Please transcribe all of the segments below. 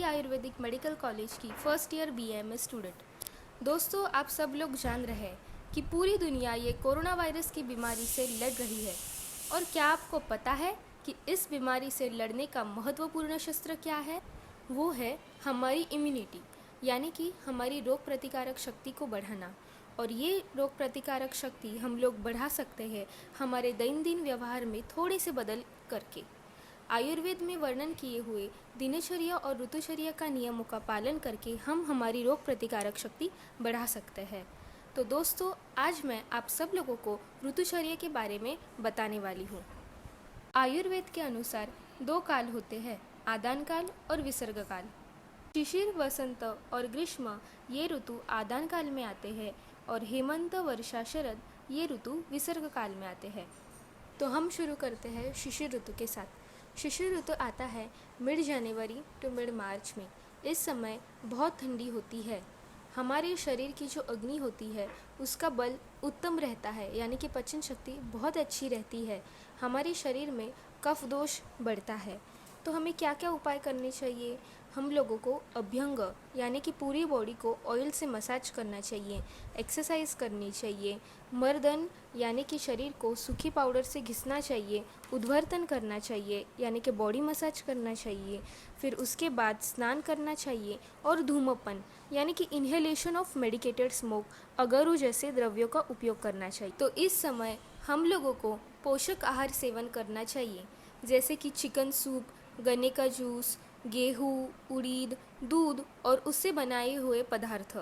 Ayurvedic medical college की first year BAMS student. दोस्तों, आप सब लोग जान रहे हैं कि पूरी दुनिया ये कोरोना वायरस की बीमारी से लड़ रही है। और क्या आपको पता है कि इस बीमारी से लड़ने का महत्वपूर्ण शस्त्र क्या है? वो है हमारी इम्यूनिटी, यानी कि हमारी रोग प्रतिकारक शक्ति को बढ़ाना। और ये रोग प्रतिकारक शक्ति हम लोग बढ़ा सकते हैं हमारे दैनंदिन व्यवहार में थोड़े से बदल करके। आयुर्वेद में वर्णन किए हुए दिनचर्या और ऋतुचर्या का नियमों का पालन करके हम हमारी रोग प्रतिकारक शक्ति बढ़ा सकते हैं। तो दोस्तों, आज मैं आप सब लोगों को ऋतुचर्या के बारे में बताने वाली हूँ। आयुर्वेद के अनुसार 2 काल होते हैं, आदान काल और विसर्ग काल। शिशिर, वसंत और ग्रीष्म ये ऋतु आदान काल में आते हैं और हेमंत, वर्षा, शरद ये ऋतु विसर्ग काल में आते हैं। तो हम शुरू करते हैं शिशिर ऋतु के साथ। शिशिर ऋतु आता है mid January to mid March में। इस समय बहुत ठंडी होती है। हमारे शरीर की जो अग्नि होती है उसका बल उत्तम रहता है, यानी कि पाचन शक्ति बहुत अच्छी रहती है। हमारे शरीर में कफ दोष बढ़ता है। तो हमें क्या क्या उपाय करने चाहिए? हम लोगों को अभ्यंग यानी कि पूरी बॉडी को ऑयल से मसाज करना चाहिए, एक्सरसाइज करनी चाहिए, मर्दन यानी कि शरीर को सूखी पाउडर से घिसना चाहिए, उद्वर्तन करना चाहिए यानी कि बॉडी मसाज करना चाहिए, फिर उसके बाद स्नान करना चाहिए और धूम्रपान यानी कि इन्हेलेशन ऑफ मेडिकेटेड स्मोक, अगरू जैसे द्रव्यों का उपयोग करना चाहिए। तो इस समय हम लोगों को पोषक आहार सेवन करना चाहिए, जैसे कि चिकन सूप, गन्ने का जूस, गेहूँ, उड़ीद, दूध और उससे बनाए हुए पदार्थ।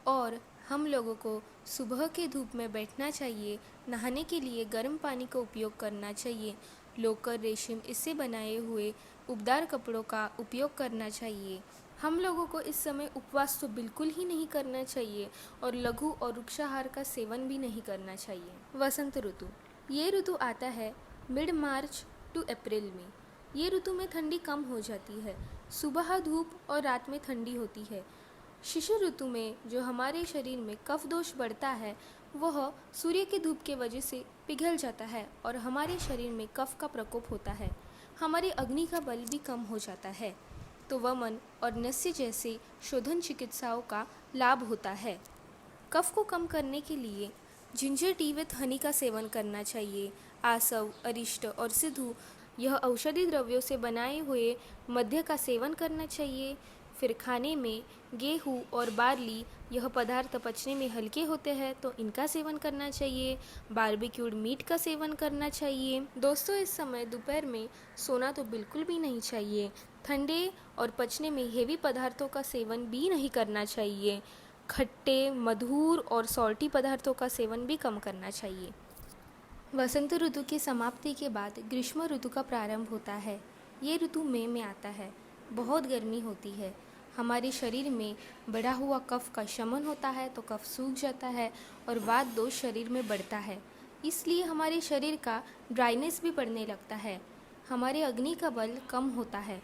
और हम लोगों को सुबह के धूप में बैठना चाहिए। नहाने के लिए गर्म पानी का उपयोग करना चाहिए। लोकर, रेशम इससे बनाए हुए उबदार कपड़ों का उपयोग करना चाहिए। हम लोगों को इस समय उपवास तो बिल्कुल ही नहीं करना चाहिए और लघु और वृक्षाहार का सेवन भी नहीं करना चाहिए। वसंत ऋतु, ये ऋतु आता है मिड मार्च टू अप्रैल में। ये ऋतु में ठंडी कम हो जाती है। सुबह धूप और रात में ठंडी होती है। शिशिर ऋतु में जो हमारे शरीर में कफ दोष बढ़ता है वह सूर्य की धूप के वजह से पिघल जाता है और हमारे शरीर में कफ का प्रकोप होता है। हमारी अग्नि का बल भी कम हो जाता है। तो वमन और नस्य जैसे शोधन चिकित्साओं का लाभ होता है। कफ को कम करने के लिए जिंजर टी विथ हनी का सेवन करना चाहिए। आसव, अरिष्ट और सिद्धू यह औषधि द्रव्यों से बनाए हुए मद्य का सेवन करना चाहिए। फिर खाने में गेहूँ और बार्ली यह पदार्थ पचने में हल्के होते हैं तो इनका सेवन करना चाहिए। बारबेक्यूड मीट का सेवन करना चाहिए। दोस्तों, इस समय दोपहर में सोना तो बिल्कुल भी नहीं चाहिए। ठंडे और पचने में हेवी पदार्थों का सेवन भी नहीं करना चाहिए। खट्टे, मधुर और सॉल्टी पदार्थों का सेवन भी कम करना चाहिए। वसंत ऋतु की समाप्ति के बाद ग्रीष्म ऋतु का प्रारंभ होता है। ये ऋतु मई में आता है। बहुत गर्मी होती है। हमारे शरीर में बढ़ा हुआ कफ का शमन होता है तो कफ सूख जाता है और वात दोष शरीर में बढ़ता है। इसलिए हमारे शरीर का ड्राइनेस भी बढ़ने लगता है। हमारे अग्नि का बल कम होता है।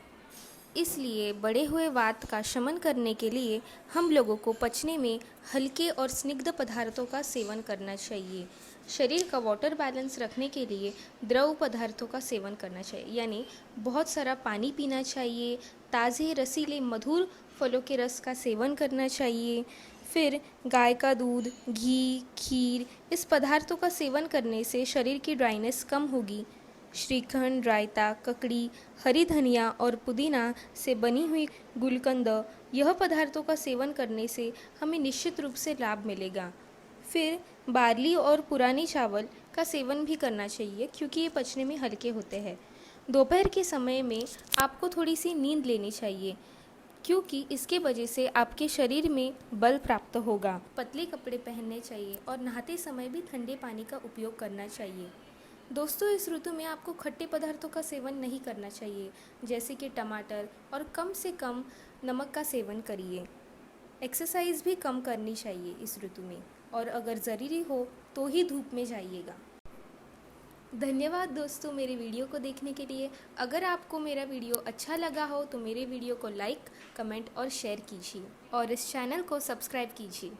इसलिए बढ़े हुए वात का शमन करने के लिए हम लोगों को पचने में हल्के और स्निग्ध पदार्थों का सेवन करना चाहिए। शरीर का वाटर बैलेंस रखने के लिए द्रव पदार्थों का सेवन करना चाहिए, यानी बहुत सारा पानी पीना चाहिए। ताज़े रसीले मधुर फलों के रस का सेवन करना चाहिए। फिर गाय का दूध, घी, खीर इस पदार्थों का सेवन करने से शरीर की ड्राइनेस कम होगी। श्रीखंड, रायता, ककड़ी, हरी धनिया और पुदीना से बनी हुई गुलकंद यह पदार्थों का सेवन करने से हमें निश्चित रूप से लाभ मिलेगा। फिर बार्ली और पुरानी चावल का सेवन भी करना चाहिए क्योंकि ये पचने में हल्के होते हैं। दोपहर के समय में आपको थोड़ी सी नींद लेनी चाहिए क्योंकि इसके वजह से आपके शरीर में बल प्राप्त होगा। पतले कपड़े पहनने चाहिए और नहाते समय भी ठंडे पानी का उपयोग करना चाहिए। दोस्तों, इस ऋतु में आपको खट्टे पदार्थों का सेवन नहीं करना चाहिए, जैसे कि टमाटर, और कम से कम नमक का सेवन करिए। एक्सरसाइज भी कम करनी चाहिए इस ऋतु में, और अगर ज़रूरी हो तो ही धूप में जाइएगा। धन्यवाद दोस्तों मेरे वीडियो को देखने के लिए। अगर आपको मेरा वीडियो अच्छा लगा हो तो मेरे वीडियो को लाइक, कमेंट और शेयर कीजिए और इस चैनल को सब्सक्राइब कीजिए।